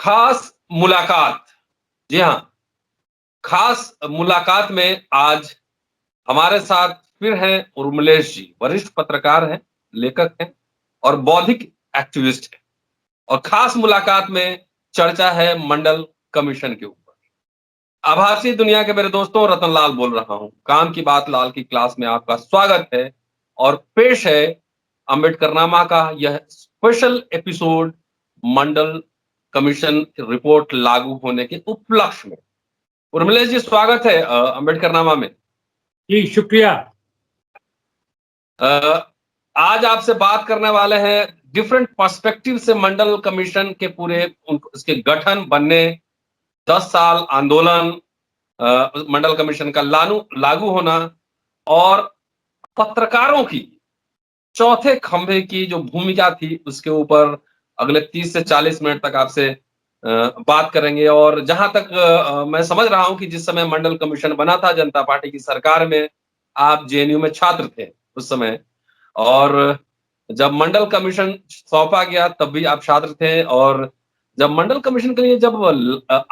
खास मुलाकात। जी हाँ, खास मुलाकात में आज हमारे साथ फिर हैं उर्मिलेश जी, वरिष्ठ पत्रकार हैं, लेखक हैं और बौद्धिक एक्टिविस्ट हैं। और खास मुलाकात में चर्चा है मंडल कमीशन के ऊपर। आभासी दुनिया के मेरे दोस्तों, रतन लाल बोल रहा हूं। काम की बात लाल की क्लास में आपका स्वागत है और पेश है अंबेडकरनामा का यह स्पेशल एपिसोड, मंडल कमीशन रिपोर्ट लागू होने के उपलक्ष्य में। उर्मिलेश जी, स्वागत है अंबेडकरनामा में। जी शुक्रिया। अ, आज आपसे बात करने वाले हैं डिफरेंट पर्सपेक्टिव से मंडल कमीशन के पूरे इसके गठन बनने, 10 साल आंदोलन, मंडल कमीशन का लागू होना और पत्रकारों की चौथे खंभे की जो भूमिका थी उसके ऊपर अगले 30 से 40 मिनट तक आपसे बात करेंगे। और जहां तक मैं समझ रहा हूं कि जिस समय मंडल कमीशन बना था जनता पार्टी की सरकार में, आप जेएनयू में छात्र थे उस समय, और जब मंडल कमीशन सौंपा गया तब भी आप छात्र थे। और जब मंडल कमीशन के लिए जब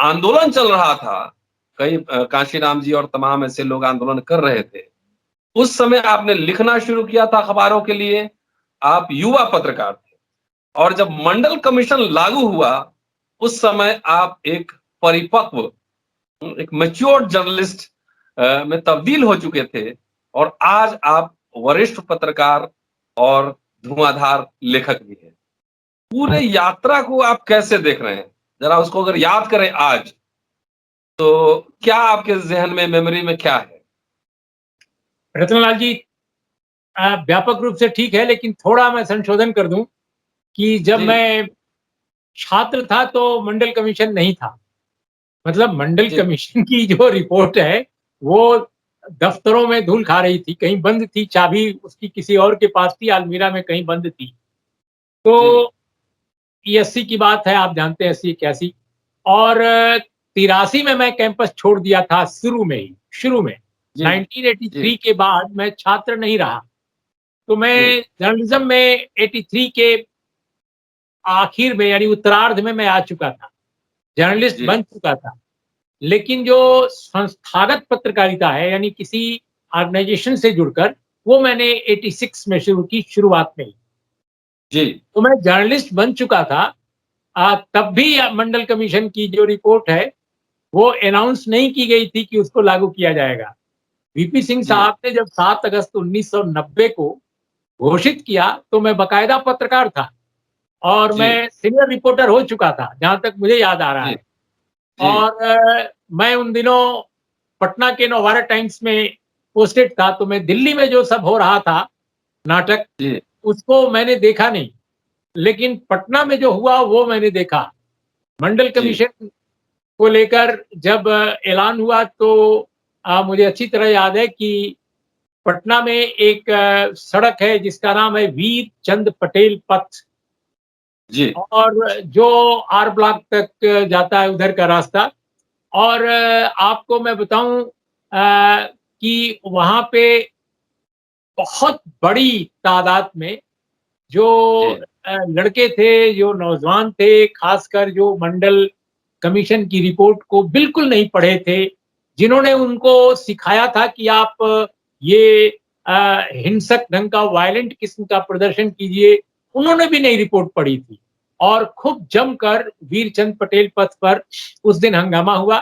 आंदोलन चल रहा था, कई कांशीराम जी और तमाम ऐसे लोग आंदोलन कर रहे थे, उस समय आपने लिखना शुरू किया था अखबारों के लिए। आप युवा पत्रकार थे और जब मंडल कमीशन लागू हुआ उस समय आप एक परिपक्व, एक मैच्योर्ड जर्नलिस्ट में तब्दील हो चुके थे और आज आप वरिष्ठ पत्रकार और धुआंधार लेखक भी हैं। पूरे यात्रा को आप कैसे देख रहे हैं? जरा उसको अगर याद करें आज, तो क्या आपके जहन में, मेमोरी में क्या है? रतनलाल जी, व्यापक रूप से ठीक है, लेकिन थोड़ा मैं संशोधन कर दूं कि जब जी मैं छात्र था तो मंडल कमीशन नहीं था। मतलब मंडल जी कमीशन की जो रिपोर्ट है वो दफ्तरों में धूल खा रही थी, कहीं बंद थी, चाबी उसकी किसी और के पास थी, अलमीरा में कहीं बंद थी। जी तो ये 80 की बात है, आप जानते हैं 80 81। और 83 में मैं कैंपस छोड़ दिया था, शुरू में जी 1983 जी के बाद मैं छात्र नहीं रहा। तो जी मैं जर्नलिज्म में 83 के आखिर में यानी उत्तरार्ध में मैं आ चुका था, जर्नलिस्ट जी बन चुका था। लेकिन जो संस्थागत पत्रकारिता है यानी किसी ऑर्गेनाइजेशन से जुड़कर, वो मैंने 86 में शुरू की, शुरुआत में ही। जी तो मैं जर्नलिस्ट बन चुका था। तब भी मंडल कमीशन की जो रिपोर्ट है वो अनाउंस नहीं की गई थी कि उसको लागू किया जाएगा। वीपी सिंह जी साहब ने जब 7 अगस्त 1990 को घोषित किया तो मैं बकायदा पत्रकार था और जी मैं सीनियर रिपोर्टर हो चुका था, जहाँ तक मुझे याद आ रहा जी है। जी और मैं उन दिनों पटना के नवभारत टाइम्स में पोस्टेड था, तो मैं दिल्ली में जो सब हो रहा था नाटक, जी उसको मैंने देखा नहीं, लेकिन पटना में जो हुआ वो मैंने देखा। मंडल जी कमीशन को लेकर जब ऐलान हुआ तो मुझे अच्छी तरह याद है कि पटना में एक सड़क है जिसका नाम है वीर चंद पटेल पथ, जी और जो आर ब्लॉक तक जाता है उधर का रास्ता। और आपको मैं बताऊं कि वहाँ पे बहुत बड़ी तादाद में जो जी लड़के थे, जो नौजवान थे, खासकर जो मंडल कमीशन की रिपोर्ट को बिल्कुल नहीं पढ़े थे, जिन्होंने उनको सिखाया था कि आप ये हिंसक ढंग का, वायलेंट किस्म का प्रदर्शन कीजिए, उन्होंने भी नहीं रिपोर्ट पढ़ी थी। और खूब जमकर वीरचंद पटेल पथ पर उस दिन हंगामा हुआ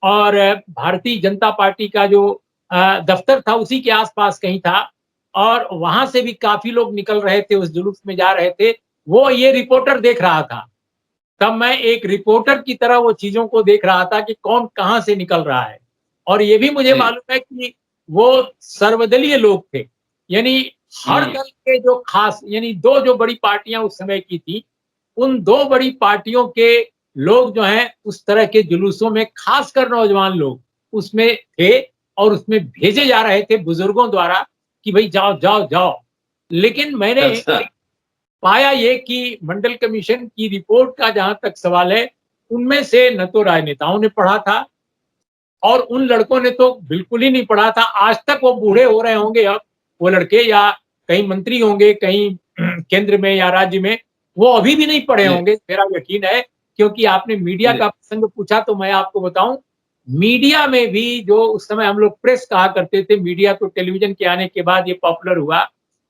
और भारतीय जनता पार्टी का जो दफ्तर था उसी के आसपास कहीं था, और वहां से भी काफी लोग निकल रहे थे, उस जुलूस में जा रहे थे। वो ये रिपोर्टर देख रहा था, तब मैं एक रिपोर्टर की तरह वो चीजों को देख रहा था कि कौन कहां से निकल रहा है। और ये भी मुझे जी मालूम है कि वो सर्वदलीय लोग थे, यानी हर हुँ, दल के जो खास, यानी दो जो बड़ी पार्टियां उस समय की थी, उन दो बड़ी पार्टियों के लोग जो हैं उस तरह के जुलूसों में, खासकर नौजवान लोग उसमें थे, और उसमें भेजे जा रहे थे बुजुर्गों द्वारा कि भाई जाओ जाओ जाओ। लेकिन मैंने अच्छा, पाया ये कि मंडल कमीशन की रिपोर्ट का जहां तक सवाल है, उनमें से न तो राजनेताओं ने पढ़ा था और उन लड़कों ने तो बिल्कुल ही नहीं पढ़ा था। आज तक वो बूढ़े हो रहे होंगे अब, वो लड़के, या कहीं मंत्री होंगे, कहीं केंद्र में या राज्य में, वो अभी भी नहीं पढ़े जी, होंगे, मेरा यकीन है। क्योंकि आपने मीडिया जी, का प्रसंग पूछा तो मैं आपको बताऊं, मीडिया में भी जो उस समय हम लोग प्रेस कहा करते थे, मीडिया तो टेलीविजन के आने के बाद ये पॉपुलर हुआ।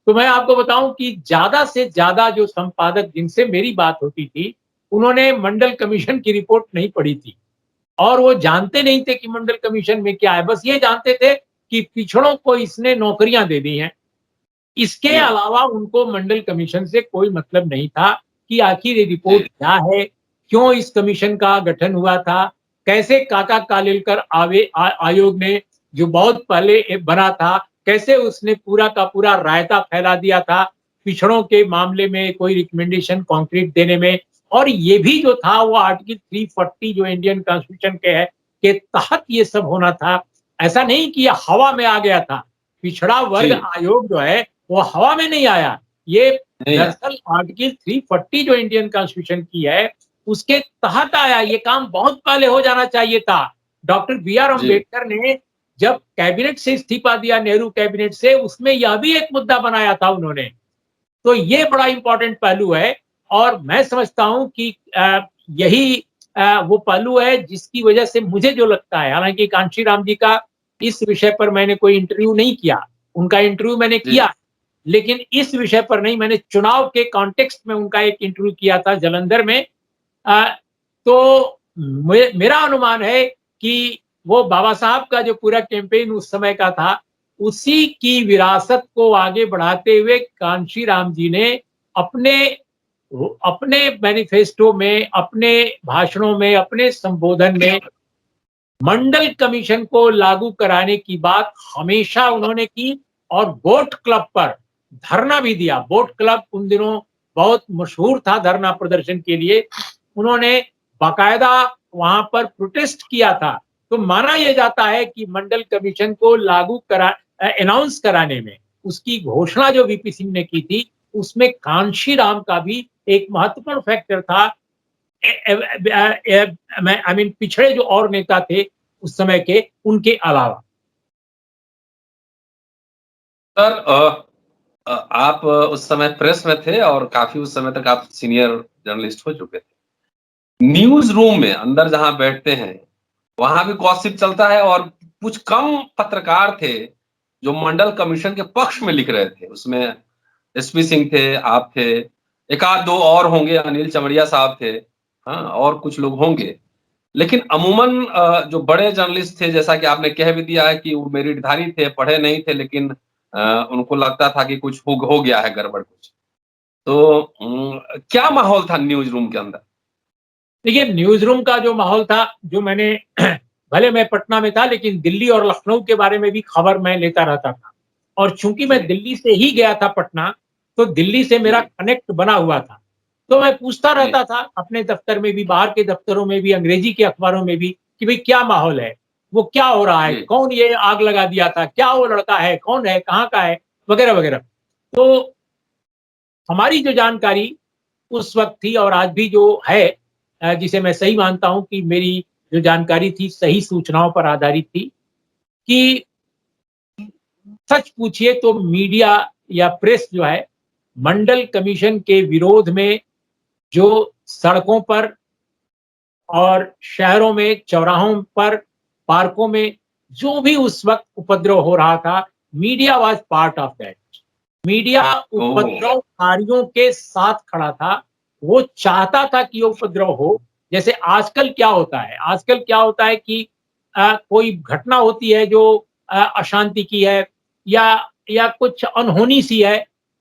तो मैं आपको बताऊं कि ज्यादा से ज्यादा जो संपादक जिनसे मेरी बात होती थी, उन्होंने मंडल कमीशन की रिपोर्ट नहीं पढ़ी थी और वो जानते नहीं थे कि मंडल कमीशन में क्या है। बस ये जानते थे कि पिछड़ों को इसने नौकरियां दे दी हैं। इसके जी, अलावा उनको मंडल कमीशन से कोई मतलब नहीं था कि आखिर ये रिपोर्ट जी, क्या है, क्यों इस कमीशन का गठन हुआ था, कैसे काका कालेलकर आयोग ने जो बहुत पहले बना था, कैसे उसने पूरा का पूरा रायता फैला दिया था पिछड़ों के मामले में कोई रिकमेंडेशन कॉन्क्रीट देने में। और ये भी जो था वो आर्टिकल 340 जो इंडियन कॉन्स्टिट्यूशन के है के तहत ये सब होना था। ऐसा नहीं कि ये हवा में आ गया था। पिछड़ा वर्ग जी, आयोग जो है वो हवा में नहीं आया। ये नहीं आया। दरअसल आर्टिकल 340 जो इंडियन कॉन्स्टिट्यूशन की है, उसके तहत आया। ये काम बहुत पहले हो जाना चाहिए था। Doctor B R ji, Ambedkar ने जब कैबिनेट से इस्तीफा दिया, नेहरू कैबिनेट से, उसमें यह भी एक मुद्दा बनाया था उन्होंने। तो ये बड़ा इंपॉर्टेंट पहलू है और मैं समझता हूं कि यही वो पहलू है जिसकी वजह से मुझे जो लगता है, हालांकि कांशीराम जी का इस विषय पर मैंने कोई इंटरव्यू नहीं किया, उनका इंटरव्यू मैंने जी, किया, लेकिन इस विषय पर नहीं। मैंने चुनाव के कॉन्टेक्स्ट में उनका एक इंटरव्यू किया था जालंधर में। अ, तो मेरा अनुमान है कि वो बाबा साहब का जो पूरा कैंपेन उस समय का था, उसी की विरासत को आगे बढ़ाते हुए कांशीराम जी ने अपने अपने मैनिफेस्टो में, अपने भाषणों में, अपने संबोधन में मंडल कमीशन को लागू कराने की बात हमेशा उन्होंने की और बोट क्लब पर धरना भी दिया। बोट क्लब उन दिनों बहुत मशहूर था धरना प्रदर्शन के लिए। उन्होंने बाकायदा वहां पर प्रोटेस्ट किया था। तो माना यह जाता है कि मंडल कमीशन को लागू करा अनाउंस कराने में, उसकी घोषणा जो वीपी सिंह ने की थी, उसमें कांशीराम का भी एक महत्वपूर्ण फैक्टर था। आई मीन पिछड़े जो और नेता थे उस समय के, उनके अलावा। सर आप उस समय प्रेस में थे और काफ़ी उस समय तक आप सीनियर जर्नलिस्ट हो चुके थे। न्यूज़ रूम में अंदर जहाँ बैठते हैं, वहाँ भी गॉसिप चलता है और कुछ कम पत्रकार थे, जो मंडल कमीशन के पक्ष में लिख रहे थे। उसमें एसपी सिंह थे, आप थे, एक आध 2 और होंगे, अनिल चमड़िया साहब थे, हाँ, और कुछ लोग होंगे। लेकिन अमूमन जो बड़े जर्नलिस्ट थे, जैसा कि आपने कह भी दिया है कि वो मेरिटधारी थे, पढ़े नहीं थे, लेकिन उनको लगता था कि कुछ हो गया है गड़बड़ कुछ। तो क्या माहौल था न्यूज़ रूम के अंदर? देखिए, न्यूज़ रूम का जो माहौल था, जो मैंने भले मैं पटना में था, लेकिन दिल्ली और लखनऊ के बारे में भी खबर मैं लेता रहता था। और चूँकि मैं जी, दिल्ली से ही गया था पटना, तो दिल्ली से मेरा जी, कनेक्ट बना हुआ था। तो मैं पूछता जी, रहता था अपने दफ्तर में भी, बाहर के दफ्तरों में भी, अंग्रेजी के अखबारों में भी कि भई क्या माहौल है? वो क्या हो रहा है? जी, कौन ये आग लगा दिया था? क्या वो लड़का है? कौन है? कहाँ का है? वगैरह, वगैरह। तो हमारी जो जानकारी उस वक़्त थी और आज भी जो है, जिसे मैं सही मानता हूँ कि मेरी जो जानकारी थी सही सूचनाओं पर आधारित थी, कि सच पूछिए तो मीडिया या प्रेस जो है, मंडल कमीशन के विरोध में जो सड़कों पर और शहरों में, चौराहों पर, पार्कों में जो भी उस वक़्त उपद्रव हो रहा था, media was part of that. Media oh! उपद्रवकारियों के साथ खड़ा था। वो चाहता था कि ये उपद्रव हो। जैसे आजकल क्या होता है, आजकल क्या होता है कि कोई घटना होती है जो अशांति की है या कुछ अनहोनी सी है,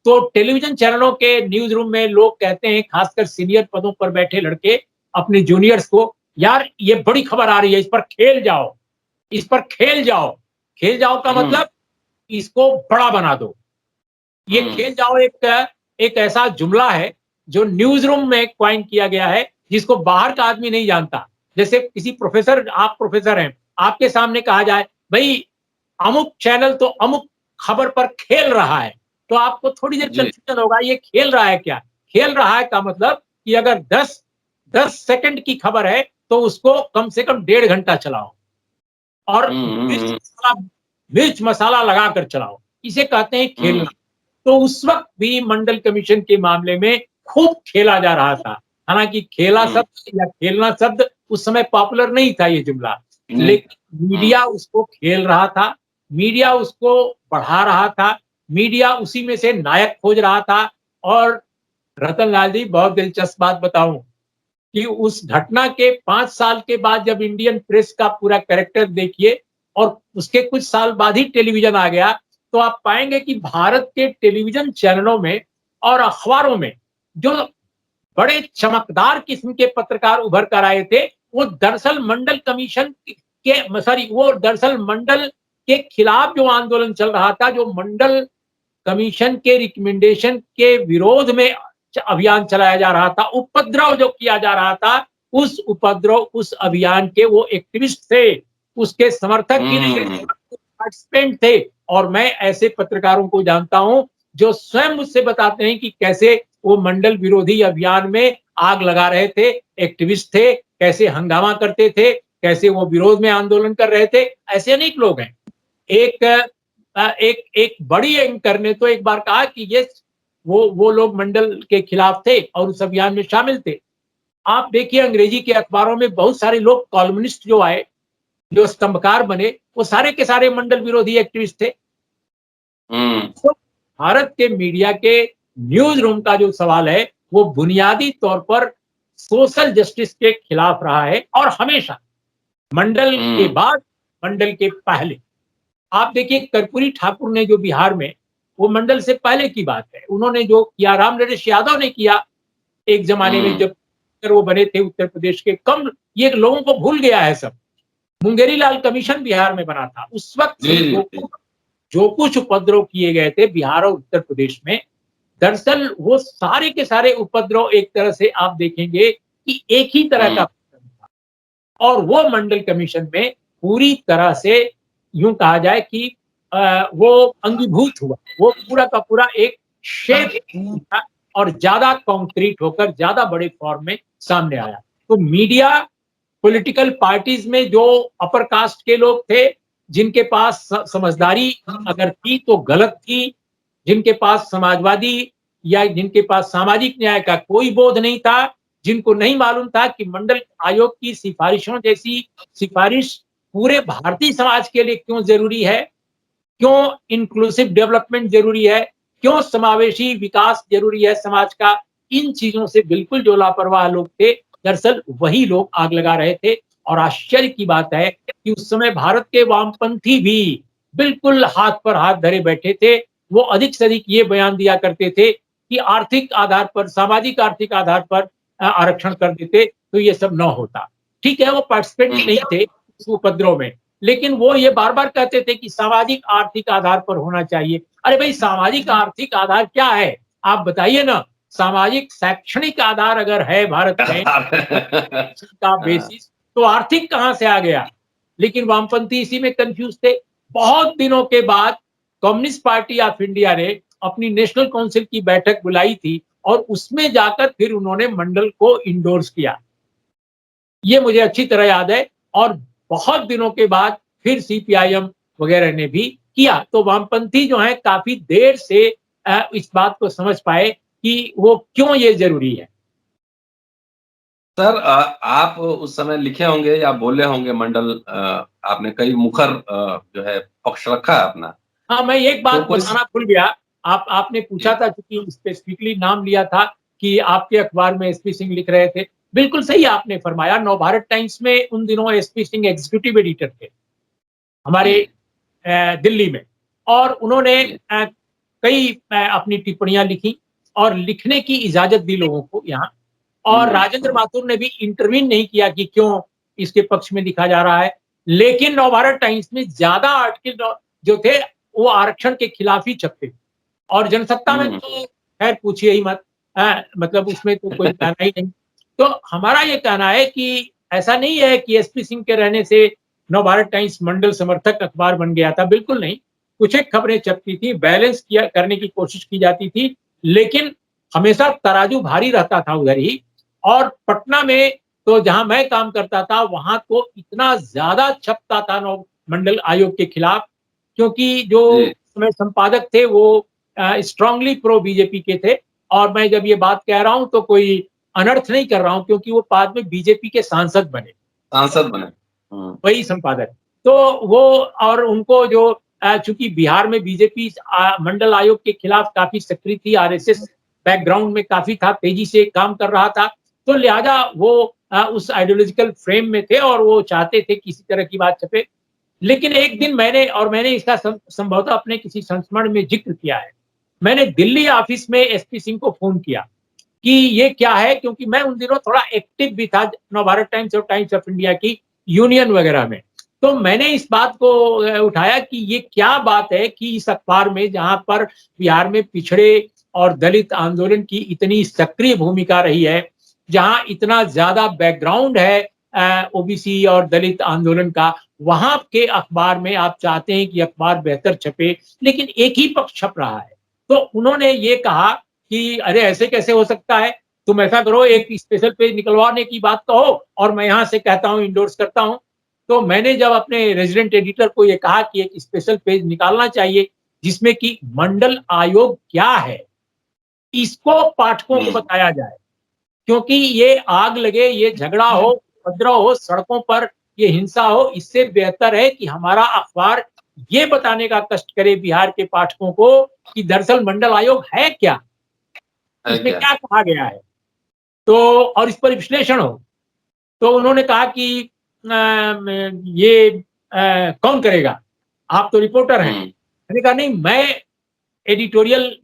तो टेलीविज़न चैनलों के न्यूज़ रूम में लोग कहते हैं, खासकर सीनियर पदों पर बैठे लड़के अपने जूनियर्स को, "यार, ये बड़ी खबर आ रही है, इस पर खेल जाओ, इस पर खेल जाओ।" खेल जाओ का हुँ, मतलब इसको बड़ा बना दो। ये हुँ, खेल जाओ एक ऐसा जुमला है जो न्यूज़ रूम में कॉइन किया गया है, जिसको बाहर का आदमी नहीं जानता। जैसे किसी प्रोफ़ेसर, आप प्रोफ़ेसर हैं, आपके सामने कहा जाए, भई अमुक चैनल तो अमुक खबर पर खेल रहा है, तो आपको थोड़ी देर जी, कन्फ्यूज़न होगा, ये खेल रहा है क्या? खेल रहा है का मतलब कि अगर 10 सेकंड की खबर है, तो उसको कम से कम डेढ़ घंटा चलाओ और हुँ, हुँ, हुँ, मिर्च मसाला लगाकर चलाओ। इसे कहते हैं हुँ, खेलना। तो उस वक़्त भी मंडल कमीशन के मामले में खूब खेला जा रहा था। हालांकि खेला शब्द या खेलना शब्द उस समय पॉपुलर नहीं था ये जुमला, लेकिन मीडिया उसको खेल रहा था, मीडिया उसको बढ़ा रहा था, मीडिया उसी में से नायक खोज रहा था। और रतन लाल जी, बहुत दिलचस्प बात बताऊं कि उस घटना के 5 साल के बाद जब इंडियन प्रेस का पूरा कैरेक्टर देखिए और उसके कुछ साल बाद ही टेलीविजन आ गया, तो आप पाएंगे कि भारत के टेलीविजन चैनलों में और अखबारों में जो बड़े चमकदार किस्म के पत्रकार उभर कर आए थे, वो दरअसल मंडल कमीशन के सॉरी वो दरअसल मंडल के खिलाफ जो आंदोलन चल रहा था, जो मंडल कमीशन के रिकमेंडेशन के विरोध में अभियान चलाया जा रहा था, उपद्रव जो किया जा रहा था, उस उपद्रव, उस अभियान के वो एक्टिविस्ट थे, उसके समर्थक ही नहीं, पार्टिसिपेंट थे। और मैं ऐसे पत्रकारों को जानता हूं जो स्वयं मुझसे बताते हैं कि कैसे वो मंडल विरोधी अभियान में आग लगा रहे थे, एक्टिविस्ट थे, कैसे हंगामा करते थे, कैसे वो विरोध में आंदोलन कर रहे थे। ऐसे अनेक लोग हैं। एक एक बड़ी एंकर ने तो एक बार कहा कि ये वो लोग मंडल के खिलाफ थे और उस अभियान में शामिल थे। आप देखिए अंग्रेजी के अखबारों में बहुत सारे लोग कॉलमनिस्ट जो आए, जो स्तंभकार बने, वो सारे के सारे मंडल विरोधी एक्टिविस्ट थे। तो भारत के मीडिया के न्यूज रूम का जो सवाल है, वो बुनियादी तौर पर सोशल जस्टिस के खिलाफ रहा है और हमेशा मंडल के बाद, मंडल के पहले। आप देखिए कर्पूरी ठाकुर ने जो बिहार में, वो मंडल से पहले की बात है, उन्होंने जो किया, राम नरेश यादव ने किया एक जमाने में जब वो बने थे उत्तर प्रदेश के, कम ये लोगों को भूल गया है सब। मुंगेरी लाल कमीशन बिहार में बना था, उस वक्त जो कुछ उपद्रव किए गए थे बिहार और उत्तर प्रदेश में, दरअसल वो सारे के सारे उपद्रव एक तरह से आप देखेंगे कि एक ही तरह का था। और वो मंडल कमीशन में पूरी तरह से यूं कहा जाए कि वो अंगीभूत हुआ, वो पूरा का पूरा एक शेप था और ज्यादा कॉन्क्रीट होकर ज्यादा बड़े फॉर्म में सामने आया। तो मीडिया, पॉलिटिकल पार्टीज में जो अपर कास्ट के लोग थे, जिनके पास समझदारी अगर थी तो गलत थी, जिनके पास समाजवादी या जिनके पास सामाजिक न्याय का कोई बोध नहीं था, जिनको नहीं मालूम था कि मंडल आयोग की सिफारिशों जैसी सिफारिश पूरे भारतीय समाज के लिए क्यों जरूरी है, क्यों इंक्लूसिव डेवलपमेंट जरूरी है, क्यों समावेशी विकास जरूरी है समाज का, इन चीजों से बिल्कुल जो लापरवाह लोग थे, दरअसल वही लोग आग लगा रहे थे। और आश्चर्य की बात है कि उस समय भारत के वामपंथी भी बिल्कुल हाथ पर हाथ धरे बैठे थे। वो अधिक से अधिक ये बयान दिया करते थे कि आर्थिक आधार पर, सामाजिक आर्थिक आधार पर आरक्षण कर देते तो ये सब न होता। ठीक है, वो पार्टिसिपेंट नहीं थे उस उपद्रव में, लेकिन वो ये बार बार कहते थे कि सामाजिक आर्थिक आधार पर होना चाहिए। अरे भाई, सामाजिक आर्थिक आधार क्या है, आप बताइए ना। सामाजिक शैक्षणिक आधार अगर है भारत में का बेसिस, तो आर्थिक कहां से आ गया। लेकिन वामपंथी इसी में कंफ्यूज थे। बहुत दिनों के बाद कम्युनिस्ट पार्टी ऑफ इंडिया ने अपनी नेशनल काउंसिल की बैठक बुलाई थी और उसमें जाकर फिर उन्होंने मंडल को इंडोर्स किया, ये मुझे अच्छी तरह याद है। और बहुत दिनों के बाद फिर सीपीआईएम वगैरह ने भी किया। तो वामपंथी जो है काफी देर से इस बात को समझ पाए कि वो क्यों ये जरूरी है। सर, आप उस समय लिखे होंगे या बोले होंगे मंडल, आपने कई मुखर जो है पक्ष रखा है अपना। हाँ, मैं एक बात तो कोई बताना भूल गया। आपने पूछा था, क्योंकि स्पेसिफिकली नाम लिया था कि आपके अखबार में एसपी सिंह लिख रहे थे। बिल्कुल सही आपने फरमाया। नवभारत टाइम्स में उन दिनों एसपी सिंह एग्जीक्यूटिव एडिटर थे हमारे दिल्ली में, और उन्होंने कई अपनी टिप्पणियां लिखी और लिखने की इजाजत दी लोगों को यहाँ। और राजेंद्र माथुर ने भी इंटरवीन नहीं किया कि क्यों इसके पक्ष में लिखा जा रहा है। लेकिन नवभारत टाइम्स में ज्यादा आर्टिकल जो थे वो आरक्षण के खिलाफ ही छपते। और जनसत्ता में तो खैर पूछिए ही मत, मतलब उसमें तो कोई कहना ही नहीं। तो हमारा ये कहना है कि ऐसा नहीं है कि एसपी सिंह के रहने से नवभारत टाइम्स मंडल समर्थक अखबार बन गया था, बिल्कुल नहीं। कुछ एक खबरें छपती थी, बैलेंस किया करने की कोशिश की जाती थी, लेकिन हमेशा तराजू भारी रहता था उधर ही। और पटना में तो जहां मैं काम करता था, वहां तो इतना ज्यादा छपता था नव मंडल आयोग के खिलाफ, क्योंकि जो समय संपादक थे वो स्ट्रांगली प्रो बीजेपी के थे। और मैं जब ये बात कह रहा हूं तो कोई अनर्थ नहीं कर रहा हूं, क्योंकि वो बाद में बीजेपी के सांसद बने, सांसद बने। वही संपादक। तो वो, और उनको जो चूंकि बिहार में बीजेपी मंडल आयोग के खिलाफ काफी सक्रिय थी, आरएसएस बैकग्राउंड में काफी था, तेजी से काम कर रहा था, तो लिहाजा वो उस आइडियोलॉजिकल फ्रेम में थे और वो चाहते थे किसी तरह की बात छपे। लेकिन एक दिन मैंने इसका संभवतः अपने किसी संस्मरण में जिक्र किया है। मैंने दिल्ली ऑफिस में एसपी सिंह को फोन किया कि ये क्या है, क्योंकि मैं उन दिनों थोड़ा एक्टिव भी था नवभारत टाइम्स और टाइम्स ऑफ इंडिया की यूनियन वगैरह में। तो मैंने इस बात को उठाया कि ये क्या बात है कि इस अखबार में, जहां पर बिहार में पिछड़े और दलित आंदोलन की इतनी सक्रिय भूमिका रही है, जहां इतना ज्यादा बैकग्राउंड है ओबीसी और दलित आंदोलन का, वहां के अखबार में आप चाहते हैं कि अखबार बेहतर छपे, लेकिन एक ही पक्ष छप रहा है। तो उन्होंने ये कहा कि अरे ऐसे कैसे हो सकता है, तुम ऐसा करो, एक स्पेशल पेज निकलवाने की बात कहो और मैं यहां से कहता हूं, इंडोर्स करता हूं। तो मैंने जब अपने रेजिडेंट एडिटर को ये कहा कि एक स्पेशल पेज निकालना चाहिए जिसमें कि मंडल आयोग क्या है, इसको पाठकों को बताया जाए, क्योंकि ये आग लगे, ये झगड़ा हो, उपद्रव हो, सड़कों पर ये हिंसा हो, इससे बेहतर है कि हमारा अखबार ये बताने का कष्ट करे बिहार के पाठकों को कि दरअसल मंडल आयोग है क्या, है इसमें क्या? क्या कहा गया है, तो और इस पर विश्लेषण हो। तो उन्होंने कहा कि ये कौन करेगा, आप तो रिपोर्टर हैं। मैंने कहा नहीं, मैं एडिटोरियल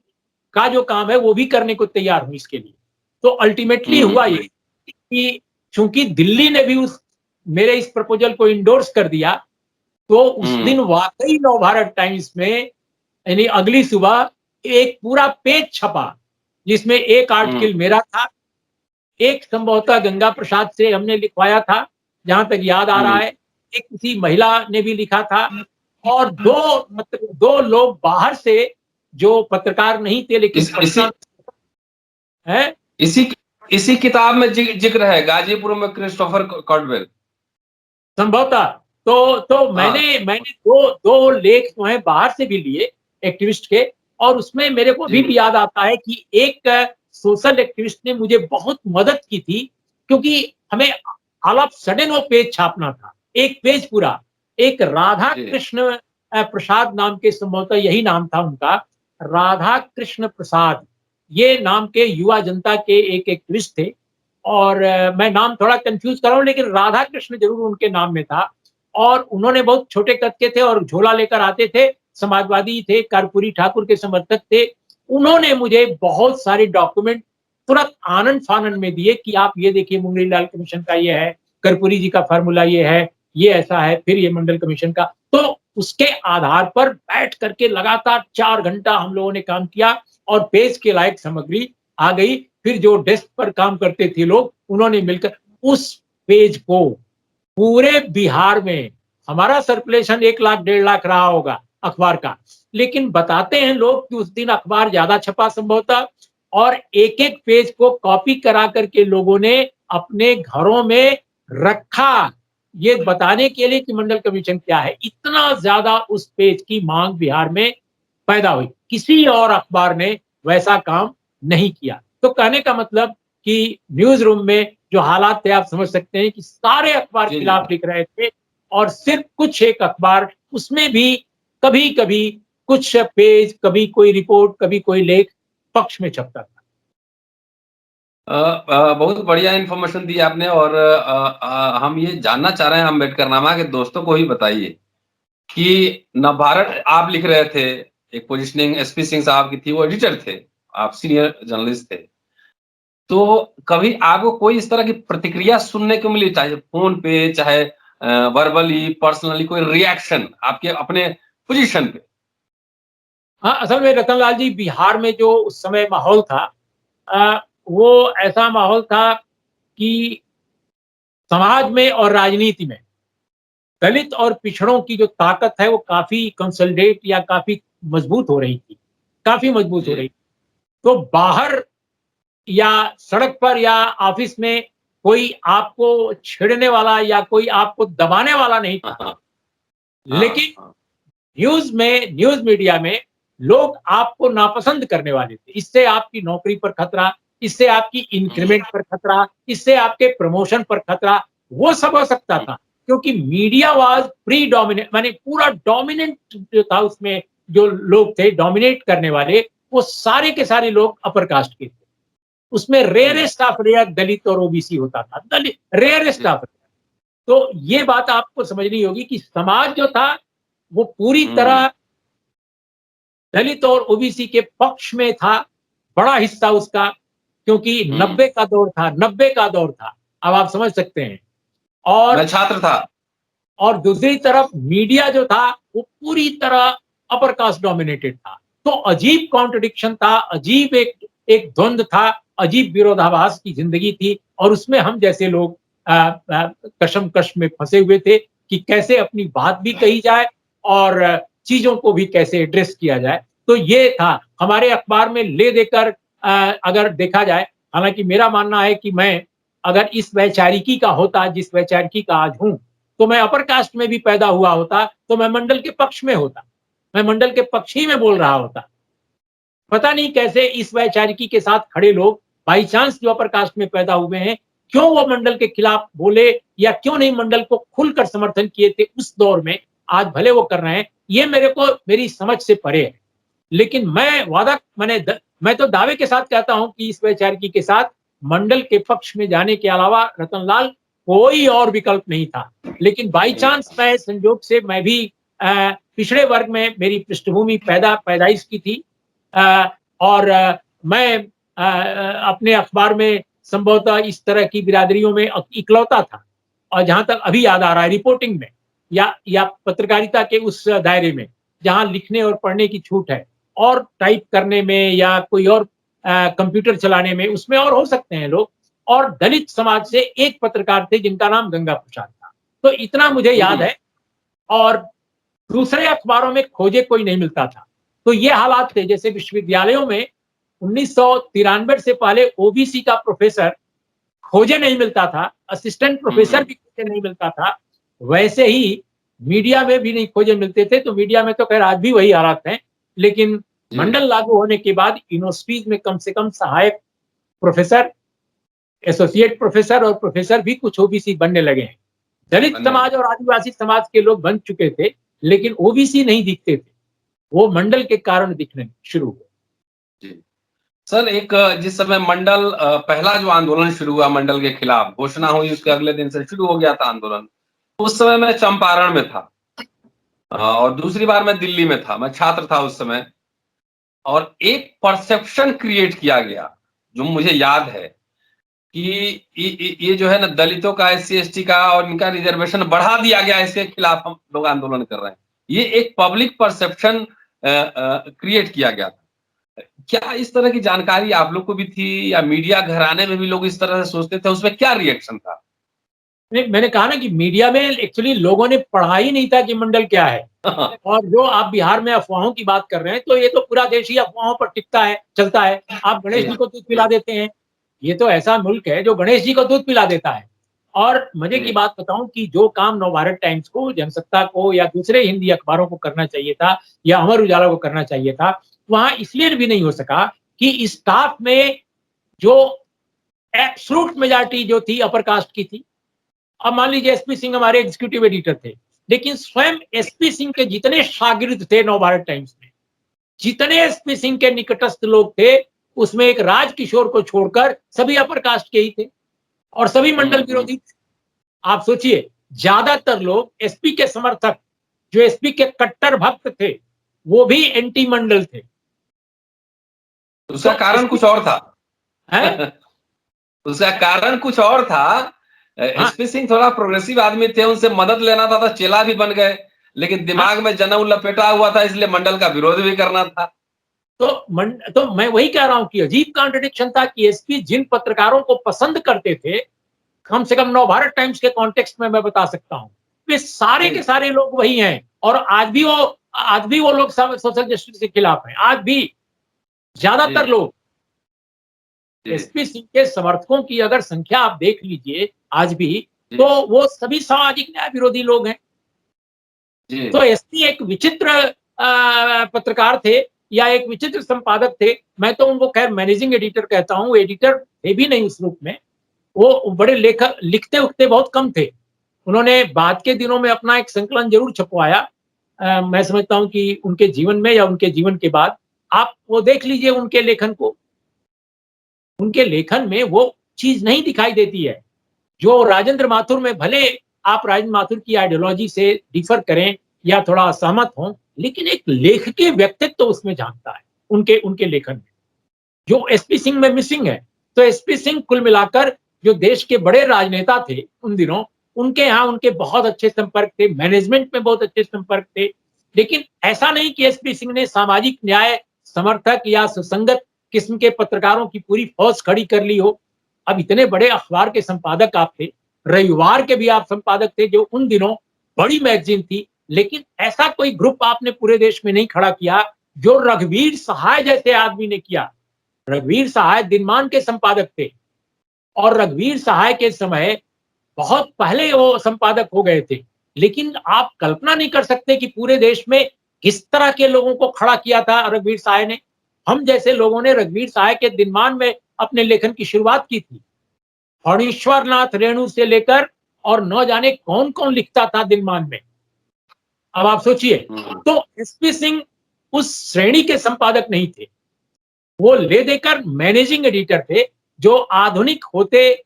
का जो काम है वो भी करने को तैयार हूं इसके लिए। तो अल्टीमेटली हुआ ये कि चूंकि दिल्ली ने भी उस मेरे इस प्रपोजल को इंडोर्स कर दिया, तो उस दिन वाकई नवभारत टाइम्स में, यानी अगली सुबह, एक पूरा पेज छपा जिसमें एक आर्टिकल मेरा था, एक संभवतः गंगा प्रसाद से हमने लिखवाया था, जहां तक याद आ रहा है, एक किसी महिला ने भी लिखा था, और दो लोग बाहर से जो पत्रकार नहीं थे लेकिन इसी है, इसी इसी किताब में जिक्र है गाजीपुर में क्रिस्टोफर कॉडवेल। संभवतः। तो हाँ। मैंने दो लेख जो है बाहर से भी लिए, एक्टिविस्ट के, और उसमें मेरे को अभी जी। भी याद आता है कि एक सोशल एक्टिविस्ट ने मुझे बहुत मदद की थी, क्योंकि हमें ऑल ऑफ सडन वो पेज छापना था, एक पेज पूरा। एक राधा जी। कृष्ण प्रसाद नाम के, संभवतः यही नाम था उनका, राधा कृष्ण प्रसाद, ये नाम के युवा जनता के एक एक्टिविस्ट थे। और मैं नाम थोड़ा कंफ्यूज कर रहा हूँ, लेकिन राधा कृष्ण जरूर उनके नाम में था। और उन्होंने बहुत छोटे कद के थे और झोला लेकर आते थे, समाजवादी थे, कर्पूरी ठाकुर के समर्थक थे। उन्होंने मुझे बहुत सारे डॉक्यूमेंट तुरंत आनंद फानन में दिए कि आप ये देखिए, मुंगली लाल कमीशन का ये है, कर्पूरी जी का फार्मूला ये है, ये ऐसा है, फिर ये मंडल कमीशन का। तो उसके आधार पर बैठ करके लगातार 4 घंटा हम लोगों ने काम किया और पेज के लायक सामग्री आ गई। फिर जो डेस्क पर काम करते थे लोग, उन्होंने मिलकर उस पेज को पूरे बिहार में, हमारा सर्कुलेशन 1 लाख 1.5 लाख रहा होगा अखबार का, लेकिन बताते हैं लोग कि उस दिन अखबार ज्यादा छपा संभवतः, और एक एक पेज को कॉपी करा करके लोगों ने अपने घरों में रखा, ये बताने के लिए कि मंडल कमीशन क्या है। इतना ज्यादा उस पेज की मांग बिहार में पैदा हुई, किसी और अखबार ने वैसा काम नहीं किया। तो कहने का मतलब कि न्यूज रूम में जो हालात थे, आप समझ सकते हैं कि सारे अखबार जी। जी। खिलाफ लिख रहे थे, और सिर्फ कुछ एक अखबार, उसमें भी कभी कभी कुछ पेज, कभी कोई रिपोर्ट, कभी कोई लेख पक्ष में छपता था। बहुत बढ़िया इन्फॉर्मेशन दी आपने, और हम ये जानना चाह रहे हैं अम्बेडकरनामा के दोस्तों को ही बताइए कि नवभारत आप लिख रहे थे, एक पोजीशनिंग एसपी सिंह साहब की थी, वो एडिटर थे, आप सीनियर जर्नलिस्ट थे। तो कभी आपको कोई इस तरह की प्रतिक्रिया सुनने को मिली, चाहे फोन पे, चाहे वर्बली, पर्सनली, कोई रिएक्शन आपके अपने पोजीशन पे? हाँ, असल में रतनलाल जी, बिहार में जो उस समय माहौल था, वो ऐसा माहौल था कि समाज में और राजनीति में दलित और पिछड़ों की जो ताकत है वो काफी कंसोलिडेट या काफी मजबूत हो रही थी, काफी मजबूत हो जी। रही थी। तो बाहर या सड़क पर या ऑफिस में कोई आपको छेड़ने वाला या कोई आपको दबाने वाला नहीं हाँ, था, हाँ, हाँ, लेकिन हाँ। न्यूज मीडिया में लोग आपको नापसंद करने वाले थे। इससे आपकी नौकरी पर खतरा, इससे आपकी इंक्रीमेंट पर खतरा, इससे आपके प्रमोशन पर खतरा, वो सब हो सकता था, क्योंकि मीडिया वाज प्री डोमिनेट, माने पूरा डोमिनेंट जो था उसमें, जो लोग थे डोमिनेट करने वाले, वो सारे के सारे लोग अपर कास्ट के थे। उसमें रेयरेस्ट ऑफ रेयर दलित और ओबीसी होता था, दलित रेयरेस्ट ऑफ। तो ये बात आपको समझनी होगी कि समाज जो था वो पूरी तरह दलित और ओबीसी के पक्ष में था, बड़ा हिस्सा उसका, क्योंकि 90 का दौर था, 90 का दौर था। अब आप समझ सकते हैं। मैं और छात्र था। और दूसरी तरफ मीडिया जो था वो पूरी तरह अपर कास्ट डोमिनेटेड था। तो अजीब कॉन्ट्रडिक्शन था, अजीब एक एक द्वंद था, अजीब विरोधाभास की जिंदगी थी, और उसमें हम जैसे लोग कशमकश में फंसे हुए थे कि कैसे अपनी बात भी कही जाए और चीजों को भी कैसे एड्रेस किया जाए। तो ये था हमारे अखबार में ले देकर, अगर देखा जाए, हालांकि मेरा मानना है कि मैं अगर इस वैचारिकी का होता जिस वैचारिकी का आज हूं, तो मैं अपर कास्ट में भी पैदा हुआ होता तो मैं मंडल के पक्ष में होता, मैं मंडल के पक्ष ही में बोल रहा होता। पता नहीं कैसे इस वैचारिकी के साथ खड़े लोग बाई चांस जो अपर कास्ट में पैदा हुए हैं, क्यों वो मंडल के खिलाफ बोले, या क्यों नहीं मंडल को खुलकर समर्थन किए थे उस दौर में, आज भले वो कर रहे हैं, ये मेरे को मेरी समझ से परे है। लेकिन मैं तो दावे के साथ कहता हूं कि इस वैचारिकी के साथ मंडल के पक्ष में जाने के अलावा रतनलाल कोई और विकल्प नहीं था। लेकिन बाई चांस मैं संजोग से मैं भी पिछड़े वर्ग में मेरी पृष्ठभूमि पैदाइश की थी, और मैं अपने अखबार में संभवतः इस तरह की बिरादरियों में इकलौता था, और जहां तक अभी याद आ रहा है, रिपोर्टिंग में या पत्रकारिता के उस दायरे में जहां लिखने और पढ़ने की छूट है, और टाइप करने में या कोई और कंप्यूटर चलाने में, उसमें और हो सकते हैं लोग। और दलित समाज से एक पत्रकार थे जिनका नाम गंगा प्रसाद था, तो इतना मुझे याद है। और दूसरे अखबारों में खोजे कोई नहीं मिलता था। तो ये हालात थे, जैसे विश्वविद्यालयों में 1993 से पहले ओबीसी का प्रोफेसर खोजे नहीं मिलता था, असिस्टेंट प्रोफेसर भी खोजे नहीं मिलता था, वैसे ही मीडिया में भी नहीं खोजे मिलते थे। तो मीडिया में तो खैर आज भी वही हालात हैं, लेकिन मंडल लागू होने के बाद यूनिवर्सिटीज में कम से कम सहायक प्रोफेसर, एसोसिएट प्रोफेसर और प्रोफेसर भी कुछ ओबीसी बनने लगे हैं। दलित समाज और आदिवासी समाज के लोग बन चुके थे, लेकिन ओबीसी नहीं दिखते थे, वो मंडल के कारण दिखने शुरू हुए। जी सर, एक जिस समय मंडल पहला जो आंदोलन शुरू हुआ मंडल के खिलाफ, घोषणा हुई उसके अगले दिन से शुरू हो गया था आंदोलन। उस समय मैं चंपारण में था, और दूसरी बार मैं दिल्ली में था, मैं छात्र था उस समय। और एक परसेप्शन क्रिएट किया गया जो मुझे याद है कि ये जो है ना, दलितों का, एससी एसटी का और इनका रिजर्वेशन बढ़ा दिया गया, इसके खिलाफ हम लोग आंदोलन कर रहे हैं। ये एक पब्लिक परसेप्शन क्रिएट किया गया था। क्या इस तरह की जानकारी आप लोग को भी थी, या मीडिया घराने में भी लोग इस तरह से सोचते थे? उसमें क्या रिएक्शन था? मैंने कहा ना कि मीडिया में एक्चुअली लोगों ने पढ़ा ही नहीं था कि मंडल क्या है। और जो आप बिहार में अफवाहों की बात कर रहे हैं, तो ये तो पूरा देश ही अफवाहों पर टिकता है, चलता है। आप गणेश जी को दूध पिला देते हैं, ये तो ऐसा मुल्क है जो गणेश जी को दूध पिला देता है। और मजे की बात बताऊं कि जो काम नवभारत टाइम्स को, जनसत्ता को या दूसरे हिंदी अखबारों को करना चाहिए था, या अमर उजाला को करना चाहिए था, वहां इसलिए भी नहीं हो सका कि स्टाफ में जो एब्सोल्यूट मेजॉरिटी जो थी अपर कास्ट की थी। अब मान लीजिए एसपी सिंह हमारे एग्जीक्यूटिव एडिटर थे, लेकिन स्वयं एसपी सिंह के जितने शागिर्द थे नवभारत टाइम्स में, जितने एसपी सिंह के निकटस्थ लोग थे, उसमें एक राज किशोर को छोड़कर सभी अपर कास्ट के ही थे, और सभी मंडल विरोधी थे। आप सोचिए, ज्यादातर लोग एसपी के समर्थक, जो एसपी के कट्टर भक्त थे, वो भी एंटी मंडल थे। उसका तो कारण कुछ और था। है उसका कारण कुछ और था। हाँ, एसपी सिंह थोड़ा प्रोग्रेसिव आदमी थे, उनसे मदद लेना था तो चेला भी बन गए, लेकिन हाँ। दिमाग में जनेऊ लपेटा हुआ था, इसलिए मंडल का विरोध भी करना था। तो मैं वही कह रहा हूं कि अजीब कॉन्ट्रडिक्शन था कि एसपी जिन पत्रकारों को पसंद करते थे, कम से कम नवभारत टाइम्स के कॉन्टेक्स्ट में मैं बता सकता हूं, वे सारे के सारे लोग वही हैं। और आज भी वो लोग सोशल जस्टिस के खिलाफ हैं, आज भी ज्यादातर लोग। एसपी सिंह के समर्थकों की अगर संख्या आप देख लीजिए आज भी, तो वो सभी सामाजिक न्याय विरोधी लोग हैं। तो एसपी एक विचित्र पत्रकार थे, या एक विचित्र संपादक थे, मैं तो उनको खैर मैनेजिंग एडिटर कहता हूँ, एडिटर थे भी नहीं उस रूप में। वो बड़े लेखक, लिखते-उखते बहुत कम थे। उन्होंने बाद के दिनों में अपना एक संकलन ज़रूर छपवाया। मैं समझता हूँ कि उनके जीवन में या उनके जीवन के बाद, आप वो देख लीजिए उनके लेखन को। उनके लेखन में वो चीज़ नहीं दिखाई देती है। जो राजेंद्र माथुर में, भले आप राजेंद्र माथुर की आइडियोलॉजी से डिफर करें या थोड़ा असहमत हों, लेकिन एक लेखक के व्यक्तित्व तो उसमें झाँकता है, उनके उनके लेखन में, जो एसपी सिंह में मिसिंग है। तो एसपी सिंह कुल मिलाकर जो देश के बड़े राजनेता थे उन दिनों, उनके यहाँ उनके बहुत अच्छे संपर्क थे, मैनेजमेंट में बहुत अच्छे संपर्क थे। लेकिन ऐसा नहीं कि एसपी सिंह ने सामाजिक न्याय समर्थक या सुसंगत किस्म के पत्रकारों की पूरी फौज खड़ी कर ली हो। अब इतने बड़े अखबार के संपादक आप थे, रविवार के भी आप संपादक थे, जो उन दिनों बड़ी मैगजीन थी, लेकिन ऐसा कोई ग्रुप आपने पूरे देश में नहीं खड़ा किया जो रघुवीर सहाय जैसे आदमी ने किया। रघुवीर सहाय दिनमान के संपादक थे और रघुवीर सहाय के समय बहुत पहले वो संपादक हो गए थे। लेकिन आप कल्पना नहीं कर सकते कि पूरे देश में किस तरह के लोगों को खड़ा किया था रघुवीर सहाय ने। हम जैसे लोगों ने रघुवीर सहाय के दिनमान में अपने लेखन की शुरुआत की थी। फणीश्वर नाथ रेणु से लेकर और न जाने कौन-कौन लिखता था दिनमान में। अब आप सोचिए, तो एसपी सिंह उस श्रेणी के संपादक नहीं थे। वो ले देकर मैनेजिंग एडिटर थे, जो आधुनिक होते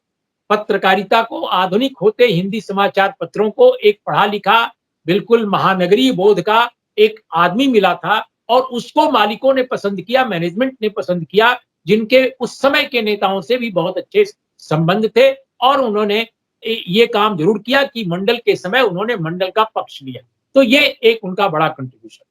पत्रकारिता को, आधुनिक होते हिंदी समाचार पत्रों को एक पढ़ा-लिखा, बिल्कुल महानगरीय बोध का एक आदमी मिला था और उसको मालिकों ने पसंद किया, मैनेजमेंट ने पसंद किया, जिनके उस समय के नेताओं से भी बहुत अच्छे संबंध थे और उन्होंने ये काम ज़रूर किया कि मंडल के समय उन्होंने मंडल का पक्ष लिया। तो ये एक उनका बड़ा कंट्रीब्यूशन।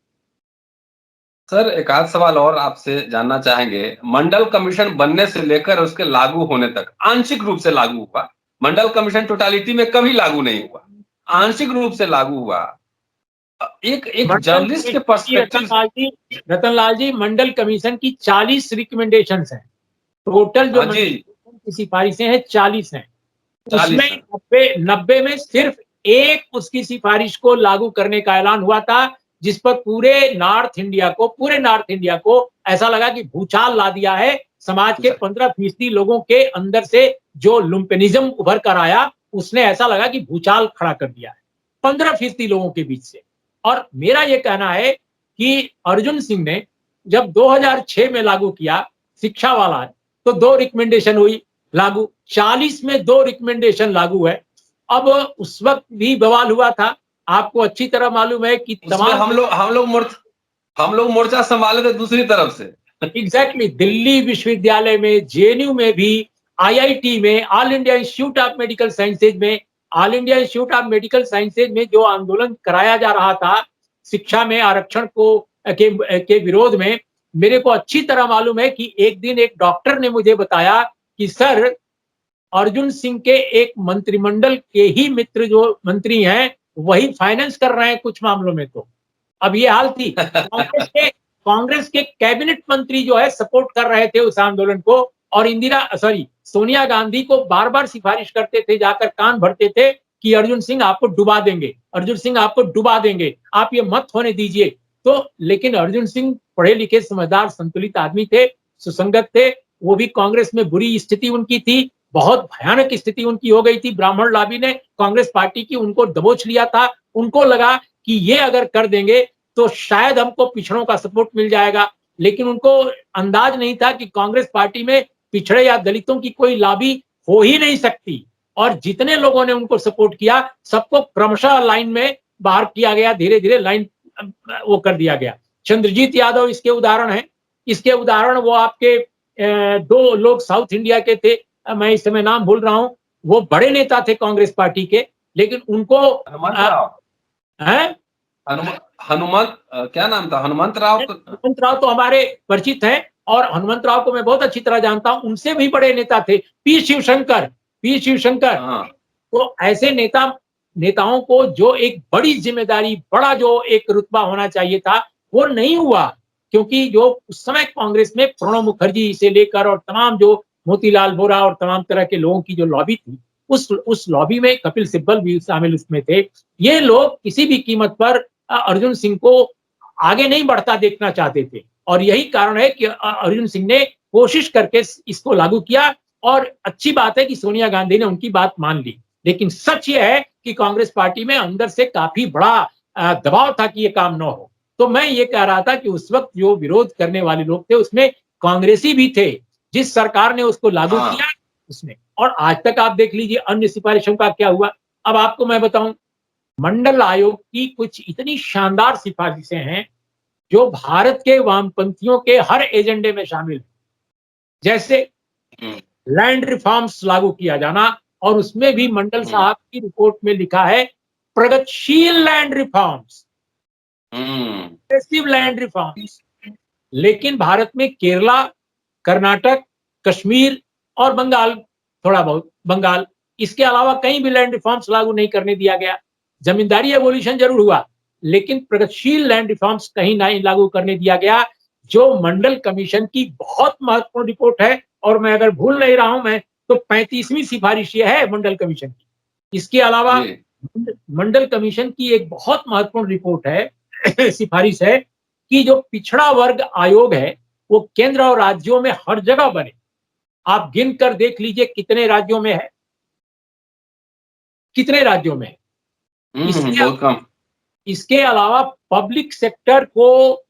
सर, एक आध सवाल और आपसे जानना चाहेंगे। मंडल कमीशन बनने से लेकर उसके लागू होने तक आंशिक रूप से लागू हुआ। मंडल कमीशन टोटलिटी में कभी लागू नहीं हुआ, आंशिक रूप से लागू हुआ। एक एक मंडल जर्नलिस्ट के कमीशन की पर्सपेक्टिव। रतनलाल जी, मंडल कमीशन की 40 रिकमेंडेशंस हैं। टोटल जो हाँ जी, मंडल कमीशन की सिफारिशें हैं 40 हैं। 40 उसमें है। 90 में सिर्फ एक उसकी सिफारिश को लागू करने का ऐलान हुआ था, जिस पर पूरे नॉर्थ इंडिया को ऐसा लगा कि भूचाल ला दिया है। समाज के 15% लोगों के अंदर से जो लुम्पेनिज्म उभर कर आया, उसने ऐसा लगा कि भूचाल खड़ा कर दिया है 15% लोगों के बीच से। और मेरा ये कहना है कि अर्जुन सिंह ने जब 2006 में लागू किया शिक्षा वाला है, तो 2 रिकमेंडेशन हुई लागू, 40 में 2 रिकमेंडेशन लागू है। अब उस वक्त भी बवाल हुआ था, आपको अच्छी तरह मालूम है कि उसमें तमाम हम लोग मोर्चा संभाले थे दूसरी तरफ से। एग्जैक्टली दिल्ली विश्वविद्यालय में, जेएनयू में भी, आईआईटी में, all India institute of medical sciences में, all India institute of medical sciences में जो आंदोलन कराया जा रहा था शिक्षा में आरक्षण को के विरोध में, मेरे को अच्छी तरह मालूम है कि एक दिन एक डॉक्टर ने मुझे बताया कि सर, अर्जुन सिंह के एक मंत्रिमंडल के ही मित्र जो मंत्री हैं, वही फाइनेंस कर रहे हैं कुछ मामलों में तो। अब ये हाल थी। कांग्रेस के कैबिनेट मंत्री जो है सपोर्ट कर रहे थे उस आंदोलन को और सोनिया गांधी को बार-बार सिफारिश करते थे, जाकर कान भरते थे कि अर्जुन सिंह आपको डुबा देंगे, अर्जुन सिंह आपको डुबा देंगे, आप ये मत होने दीजिए। तो लेकिन अर्जुन सिंह पढ़े लिखे, समझदार, संतुलित आदमी थे, सुसंगत थे। वो भी कांग्रेस में बुरी स्थिति उनकी थी, बहुत भयानक स्थिति उनकी हो गई थी। ब्राह्मण लॉबी ने कांग्रेस पार्टी की उनको दबोच लिया था। उनको लगा कि ये अगर कर देंगे तो शायद हमको पिछड़ों का सपोर्ट मिल जाएगा, लेकिन उनको अंदाज नहीं था कि कांग्रेस पार्टी में पिछड़े या दलितों की कोई लॉबी हो ही नहीं सकती। और जितने लोगों ने उनको सपोर्ट किया, सबको क्रमशः लाइन में बाहर किया गया, धीरे-धीरे लाइन वो कर दिया गया। चंद्रजीत यादव इसके उदाहरण हैं। इसके उदाहरण वो आपके 2 लोग साउथ इंडिया के थे, मैं इस समय नाम भूल रहा हूं, वो बड़े नेता थे कांग्रेस पार्टी के, लेकिन उनको हनुमंत राव। हैं हनुमंत क्या नाम था? हनुमंत राव। हनुमंत राव तो हमारे परिचित हैं और हनुमंत राव को मैं बहुत अच्छी तरह जानता हूं, उनसे भी बड़े नेता थे पी शिवशंकर। हाँ। तो ऐसे नेताओं को जो एक बड़ी जिम्मेदारी, बड़ा जो एक रुतबा होना चाहिए था, वो नहीं हुआ, क्योंकि जो उस समय कांग्रेस में प्रणब मुखर्जी से लेकर और तमाम जो मोतीलाल वोरा और तमाम तरह के लोगों की जो लॉबी थी, उस लॉबी में कपिल सिब्बल भी शामिल उसमें थे। ये लोग किसी भी कीमत पर अर्जुन सिंह को आगे नहीं बढ़ता देखना चाहते थे। और यही कारण है कि अर्जुन सिंह ने कोशिश करके इसको लागू किया और अच्छी बात है कि सोनिया गांधी ने उनकी बात मान ली। लेकिन सच ये है कि कांग्रेस पार्टी में अंदर से काफी बड़ा दबाव था कि ये काम न हो। तो मैं ये कह रहा था कि उस वक्त जो विरोध करने वाले लोग थे उसमें कांग्रेसी भी थे। जिस सरकार ने उसको लागू किया उसमें, और आज तक आप देख लीजिए अन्य सिफारिशों का क्या हुआ। अब आपको मैं बताऊं, मंडल आयोग की कुछ इतनी शानदार सिफारिशें हैं जो भारत के वामपंथियों के हर एजेंडे में शामिल है। जैसे लैंड रिफॉर्म्स लागू किया जाना, और उसमें भी मंडल साहब की रिपोर्ट में लिखा है प्रगतिशील land reforms, progressive land reforms. लेकिन भारत में केरला, कर्नाटक, कश्मीर और बंगाल, थोड़ा बहुत बंगाल, इसके अलावा कहीं भी लैंड रिफॉर्म्स लागू नहीं करने दिया गया। जमींदारी एबोलिशन जरूर हुआ, लेकिन प्रगतिशील लैंड रिफॉर्म्स कहीं नहीं लागू करने दिया गया, जो मंडल कमीशन की बहुत महत्वपूर्ण रिपोर्ट है। और मैं अगर भूल नहीं रहा हूं मैं, तो 35वीं सिफारिश ये है मंडल कमीशन की। इसके अलावा मंडल कमीशन की एक बहुत महत्वपूर्ण रिपोर्ट है सिफारिश है कि जो पिछड़ा वर्ग आयोग है वो केंद्र और राज्यों में हर जगह बने। आप गिन कर देख लीजिए कितने राज्यों में है, कितने राज्यों में है। बहुत कम। इसके अलावा पब्लिक सेक्टर को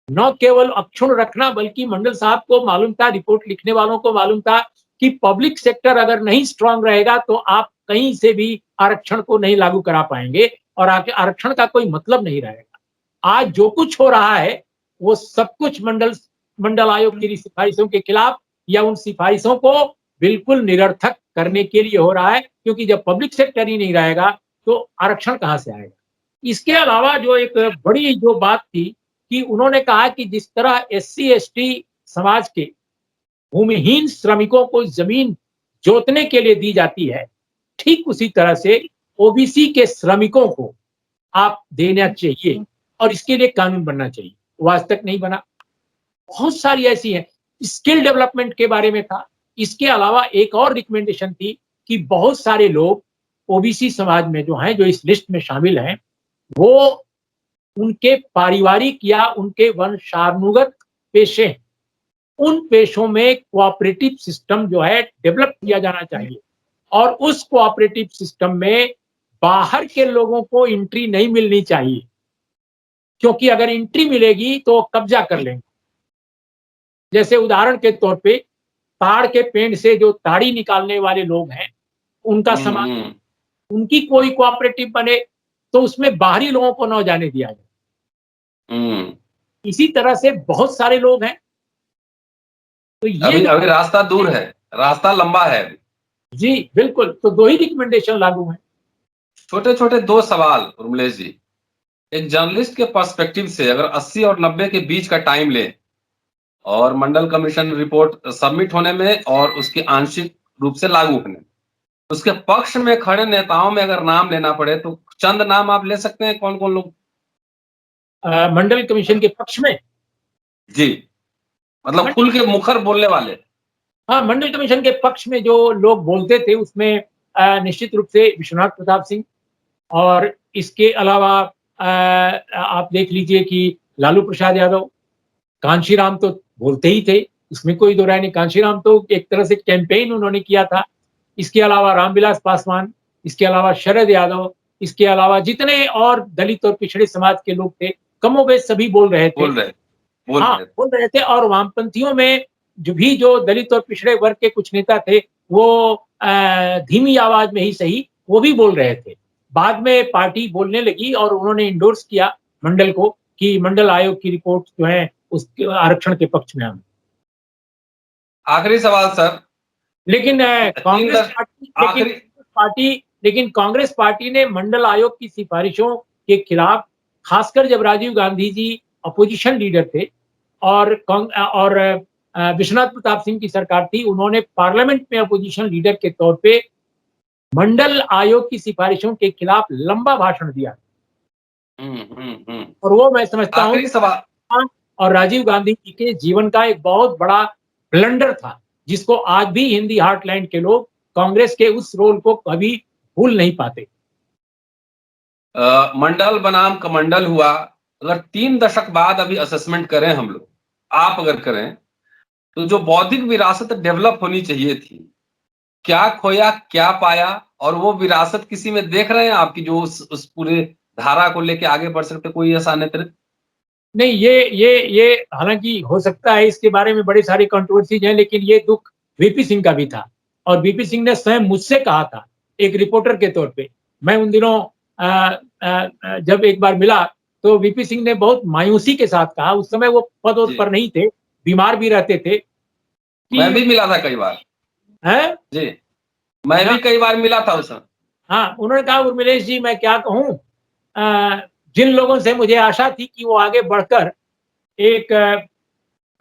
न केवल अक्षुण्ण रखना, बल्कि मंडल साहब को मालूम था, रिपोर्ट लिखने वालों को मालूम था कि पब्लिक सेक्टर अगर नहीं स्ट्रांग रहेगा तो आप कहीं से भी आरक्षण को नहीं लागू करा पाएंगे और आरक्षण का कोई मतलब नहीं रहेगा। आज जो कुछ हो रहा है वो सब कुछ मंडल आयोग की सिफारिशों के खिलाफ या उन सिफारिशों को बिल्कुल निरर्थक करने के लिए हो रहा है, क्योंकि जब पब्लिक सेक्टर ही नहीं रहेगा तो आरक्षण कहां से आएगा। इसके अलावा जो एक बड़ी जो बात थी कि उन्होंने कहा कि जिस तरह एससी एसटी समाज के भूमिहीन श्रमिकों को जमीन जोतने के लिए दी जाती है, ठीक उसी तरह से ओबीसी के श्रमिकों को आप देना चाहिए और इसके लिए कानून बनना चाहिए। वो आज तक नहीं बना। बहुत सारी ऐसी है। स्किल डेवलपमेंट के बारे में था। इसके अलावा एक और रिकमेंडेशन थी कि बहुत सारे लोग ओबीसी समाज में जो हैं, जो इस लिस्ट में शामिल हैं, वो उनके पारिवारिक या उनके वंशानुगत पेशे, उन पेशों में कोऑपरेटिव सिस्टम जो है डेवलप किया जाना चाहिए और उस कोऑपरेटिव सिस्टम में बाहर के लोगों को एंट्री नहीं मिलनी चाहिए, क्योंकि अगर एंट्री मिलेगी तो कब्जा कर लेंगे। जैसे उदाहरण के तौर पे ताड़ के पेड़ से जो ताड़ी निकालने वाले लोग हैं, उनका समाज, उनकी कोई कोऑपरेटिव बने तो उसमें बाहरी लोगों को न जाने दिया जाए। इसी तरह से बहुत सारे लोग हैं। तो ये अभी रास्ता दूर है, रास्ता लंबा है। जी बिल्कुल। तो दो ही रिकमेंडेशन लागू हैं। छोटे छोटे दो सवाल उर्मिलेश जी, एक जर्नलिस्ट के पर्सपेक्टिव से अगर 80 और 90 के बीच का टाइम ले और मंडल कमीशन रिपोर्ट सबमिट होने में और उसके आंशिक रूप से लागू होने में, उसके पक्ष में खड़े नेताओं में अगर नाम लेना पड़े तो चंद नाम आप ले सकते हैं, कौन कौन लोग? मंडल कमीशन के पक्ष में जी, मतलब खुल के मुखर बोलने वाले। हाँ, मंडल कमीशन के पक्ष में जो लोग बोलते थे उसमें निश्चित रूप से विश्वनाथ प्रताप सिंह, और इसके अलावा आप देख लीजिए कि लालू प्रसाद यादव, कांशीराम तो बोलते ही थे, इसमें कोई दो राय नहीं। कांशीराम तो एक तरह से कैंपेन उन्होंने किया था। इसके अलावा रामविलास पासवान, इसके अलावा शरद यादव, इसके अलावा जितने और दलित और पिछड़े समाज के लोग थे, कमोबेश सभी बोल रहे थे। बोल रहे थे। और वामपंथियों में जो दलित और पिछड़े वर्ग के कुछ नेता थे, वो धीमी आवाज में ही सही, वो भी बोल रहे थे। बाद में पार्टी बोलने लगी और उन्होंने इंडोर्स किया मंडल को कि मंडल आयोग की रिपोर्ट जो है उस आरक्षण के पक्ष में हम। आखिरी सवाल सर। लेकिन कांग्रेस पार्टी ने मंडल आयोग की सिफारिशों के खिलाफ, खासकर जब राजीव गांधी जी अपोजिशन लीडर थे और विश्वनाथ प्रताप सिंह की सरकार थी, उन्होंने पार्लियामेंट में अपोजिशन लीडर के तौर पे मंडल आयोग की सिफारिशों के खिलाफ लंबा भाषण दिया। और वो मैं समझता हूं और राजीव गांधी जी के जीवन का एक बहुत बड़ा ब्लंडर था, जिसको आज भी हिंदी हार्टलैंड के लोग कांग्रेस के उस रोल को कभी भूल नहीं पाते। मंडल बनाम कमंडल हुआ, अगर 3 दशक बाद अभी असेसमेंट करें हम लोग, आप अगर करें, तो जो बौद्धिक विरासत डेवलप होनी चाहिए थी, क्या खोया, क्या पाया, और वो विरासत किसी में देख रहे हैं आपकी जो उस पूरे धारा को लेके आगे बढ़ सकते, कोई ऐसा नेतृत्व? नहीं, ये हालांकि हो सकता है, इसके बारे में बड़ी सारी कंट्रोवर्सीज हैं, लेकिन ये दुख वीपी सिंह का भी था। और वीपी सिंह ने स्वयं मुझसे कहा था, एक रिपोर्टर के तौर पे। मैं उन दिनों जब एक बार मिला, तो वीपी सिंह ने बहुत मायूसी के साथ कहा, उस समय वो पद जी, पर नहीं थे, बीमार भी रहते थे, मैं कि भी मिला था कई बार। है जी, मैं भी ना। कई बार मिला था उस समय। हाँ, उन्होंने कहा, उर्मिलेश जी, मैं क्या कहूँ, जिन लोगों से मुझे आशा थी कि वो आगे बढ़कर एक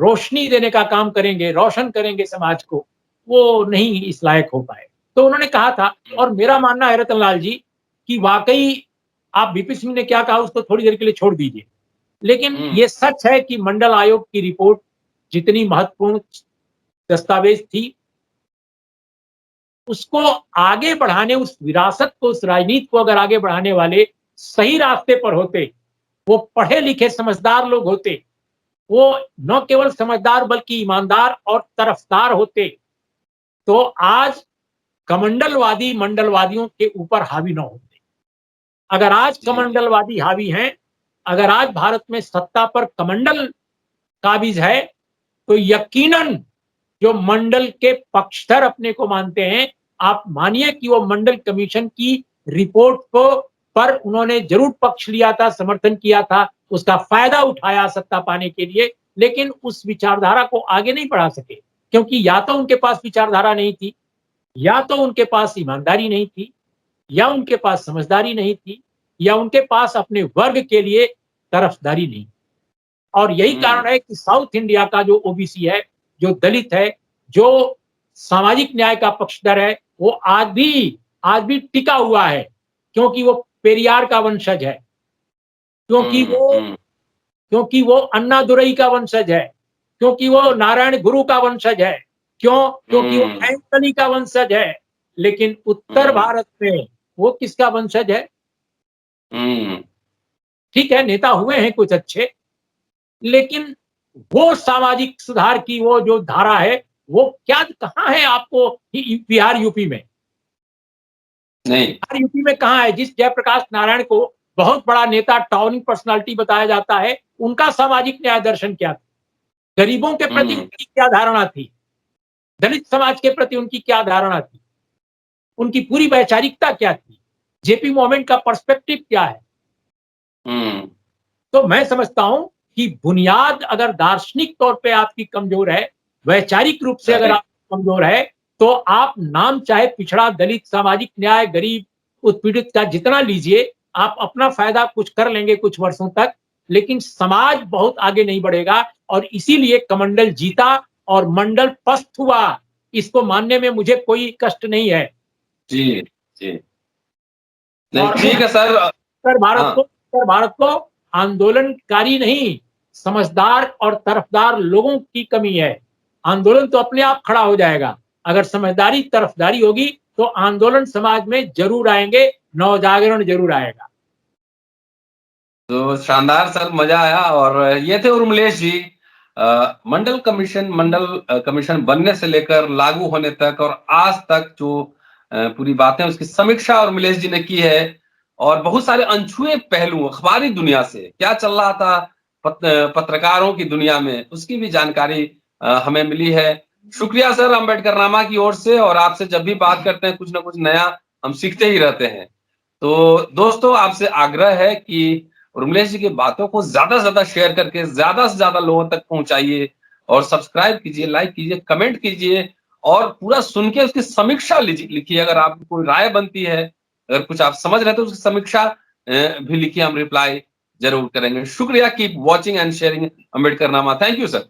रोशनी देने का काम करेंगे, रोशन करेंगे समाज को, वो नहीं इस लायक हो पाए। तो उन्होंने कहा था, और मेरा मानना है रतन लाल जी, कि वाक़ई आप वीपी सिंह ने क्या कहा उसको थोड़ी देर के लिए छोड़ दीजिए। लेकिन हुँ, ये सच है कि मंडल आयोग की रिपोर्ट जितनी महत्वपूर्ण दस्तावेज थी, उसको आगे बढ़ाने, उस विरासत को, उस राजनीति को अगर आगे बढ़ाने वाले सही रास्ते पर होते, वो पढ़े लिखे समझदार लोग होते, वो न केवल समझदार बल्कि ईमानदार और तरफदार होते, तो आज कमंडलवादी मंडलवादियों के ऊपर हावी न होते। अगर आज जी, कमंडलवादी हावी हैं, अगर आज भारत में सत्ता पर कमंडल काबिज है, तो यकीनन जो मंडल के पक्षधर अपने को मानते हैं, आप मानिए कि वो मंडल कमीशन की रिपोर्ट को पर उन्होंने जरूर पक्ष लिया था, समर्थन किया था, उसका फायदा उठाया सत्ता पाने के लिए, लेकिन उस विचारधारा को आगे नहीं बढ़ा सके, क्योंकि या तो उनके पास विचारधारा नहीं थी, या तो उनके पास ईमानदारी नहीं थी, या उनके पास समझदारी नहीं थी, या उनके पास अपने वर्ग के लिए तरफदारी नहीं। और यही हुँ, कारण है कि साउथ इंडिया का जो ओबीसी है, जो दलित है, जो सामाजिक न्याय का पक्षधर है, वो आज भी टिका हुआ है, क्योंकि वो पेरियार का वंशज है, क्योंकि हुँ, वो हुँ, क्योंकि वो अन्नादुरई का वंशज है, क्योंकि वो नारायण गुरु का वंशज है, क्योंकि वो हुँ, एंटनी का वंशज है। लेकिन उत्तर हुँ, भारत में वो किसका वंशज है? हुँ, ठीक है, नेता हुए हैं कुछ अच्छे, लेकिन वो सामाजिक सुधार की वो जो धारा है, वो क्या कहाँ है आपको बिहार यूपी में? नहीं, बिहार यूपी में कहाँ है? जिस जयप्रकाश नारायण को बहुत बड़ा नेता, टाउनिंग पर्सनालिटी बताया जाता है, उनका सामाजिक न्याय दर्शन क्या था? गरीबों के प्रति हुँ, उनकी क्या धारणा थी? दलित समाज के प्रति उनकी क्या धारणा थी? उनकी पूरी वैचारिकता क्या थी? जेपी मोमेंट का पर्सपेक्टिव क्या है? हुँ, तो मैं समझता हूं कि बुनियाद अगर दार्शनिक तौर पे आपकी कमजोर है, वैचारिक रूप से अगर सही, आप कमजोर है, तो आप नाम चाहे पिछड़ा, दलित, सामाजिक न्याय, गरीब, उत्पीड़ित का जितना लीजिए, आप अपना फायदा कुछ कर लेंगे कुछ वर्षों तक, लेकिन समाज बहुत आगे नहीं बढ़ेगा। और इसीलिए कमंडल जीता और मंडल पस्त हुआ, इसको मानने में मुझे कोई कष्ट नहीं है। जी, जी। नहीं, और ठीक है सर। हाँ, उत्तर भारत को आंदोलनकारी नहीं, समझदार और तरफदार लोगों की कमी है। आंदोलन तो अपने आप खड़ा हो जाएगा, अगर समझदारी तरफदारी होगी, तो आंदोलन समाज में जरूर आएंगे, नवजागरण जरूर आएगा। तो शानदार सर, मज़ा आया। और ये थे उर्मिलेश जी। मंडल कमीशन बनने से लेकर लागू होने तक और आज तक जो पूरी बातें उसकी समीक्षा उर्मिलेश जी ने की है। और बहुत सारे अनछुए पहलू अखबारी दुनिया से क्या चल रहा था, पत्रकारों की दुनिया में, उसकी भी जानकारी हमें मिली है। शुक्रिया सर अम्बेडकरनामा की ओर से। और आपसे जब भी बात करते हैं कुछ ना कुछ नया हम सीखते ही रहते हैं। तो दोस्तों, आपसे आग्रह है कि उर्मिलेश जी की बातों को ज़्यादा से ज़्यादा शेयर करके ज़्यादा से ज़्यादा लोगों तक पहुँचाइए। और सब्सक्राइब कीजिए, लाइक कीजिए, कमेंट कीजिए और पूरा सुन के उसकी समीक्षा लिखिए। अगर आपकी कोई राय बनती है, अगर कुछ आप समझ रहे हैं तो उसकी समीक्षा भी लिखिए, हम रिप्लाई ज़रूर करेंगे। शुक्रिया, keep watching and sharing Ambedkarnama. Thank you sir.